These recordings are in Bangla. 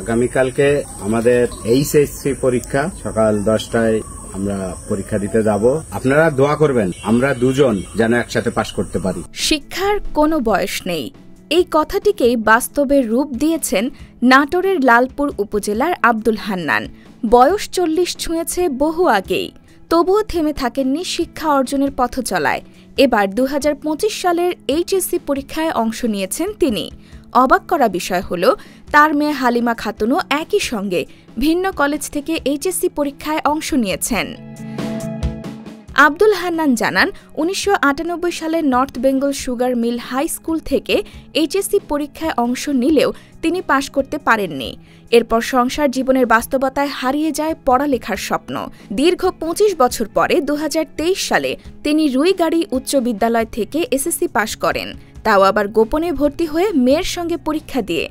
আগামীকালকে আমাদের এইচএসসি পরীক্ষা সকাল 10টায় আমরা পরীক্ষা দিতে যাব। আপনারা দোয়া করবেন আমরা দুজন যেন একসাথে পাশ করতে পারি। শিক্ষার কোনো বয়স নেই, এই কথাটিকেই বাস্তবে রূপ দিয়েছেন নাটোরের লালপুর উপজেলার আব্দুল হান্নান। বয়স 40 ছুঁয়েছে বহু আগেই, তবুও থেমে থাকেননি শিক্ষা অর্জনের পথ চলায়। এবার 2025 সালের এইচএসসি পরীক্ষায় অংশ নিয়েছেন তিনি। অবাক করা বিষয় হল, তার মেয়ে হালিমা খাতুনও একই সঙ্গে ভিন্ন কলেজ থেকে এইচএসসি পরীক্ষায় অংশ নিয়েছেন। আব্দুল হান্নান জানান, 1998 সালে North Bengal sugar mill high school থেকে এইচএসসি পরীক্ষায় অংশ নিলেও তিনি পাশ করতে পারেননি। এরপর সংসার জীবনের বাস্তবতায় হারিয়ে যায় পড়ালেখার স্বপ্ন। দীর্ঘ 25 বছর পরে 2023 সালে তিনি রুইগাড়ি উচ্চ বিদ্যালয় থেকে এসএসসি পাশ করেন, তাও আবার গোপনে ভর্তি হয়ে মেয়ের সঙ্গে পরীক্ষা দিয়ে।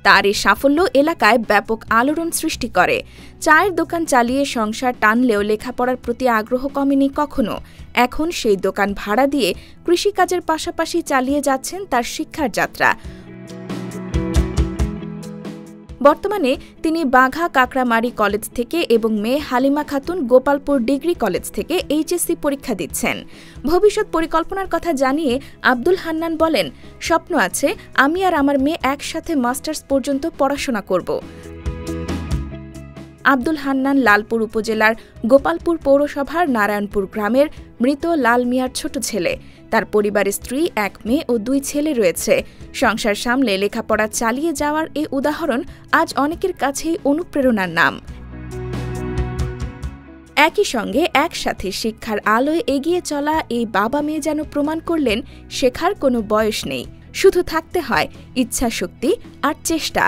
তার এই সাফল্য এলাকায় ব্যাপক আলোড়ন সৃষ্টি করে। চায়ের দোকান চালিয়ে সংসার টানলেও লেখাপড়ার প্রতি আগ্রহ কমেনি কখনো। এখন সেই দোকান ভাড়া দিয়ে কৃষিকাজের পাশাপাশি চালিয়ে যাচ্ছেন তার শিক্ষার যাত্রা। বর্তমানে তিনি বাঘা কাকড়ামারি কলেজ থেকে এবং মেয়ে হালিমা খাতুন গোপালপুর ডিগ্রি কলেজ থেকে এইচএসসি পরীক্ষা দিচ্ছেন। ভবিষ্যৎ পরিকল্পনার কথা জানিয়ে আব্দুল হান্নান বলেন, স্বপ্ন আছে আমি আর আমার মেয়ে একসাথে মাস্টার্স পর্যন্ত পড়াশোনা করব। আব্দুল হান্নান লালপুর উপজেলার গোপালপুর পৌরসভার নারায়ণপুর গ্রামের মৃত লাল মিয়ার ছোট ছেলে। তার পরিবারের স্ত্রী, 1 মেয়ে ও 2 ছেলে রয়েছে। সংসার সামলে লেখাপড়া চালিয়ে যাওয়ার এই উদাহরণ আজ অনেকের কাছেই অনুপ্রেরণার নাম। একই সঙ্গে একসাথে শিক্ষার আলোয় এগিয়ে চলা এই বাবা মেয়ে যেন প্রমাণ করলেন শেখার কোনো বয়স নেই, শুধু থাকতে হয় ইচ্ছাশক্তি আর চেষ্টা।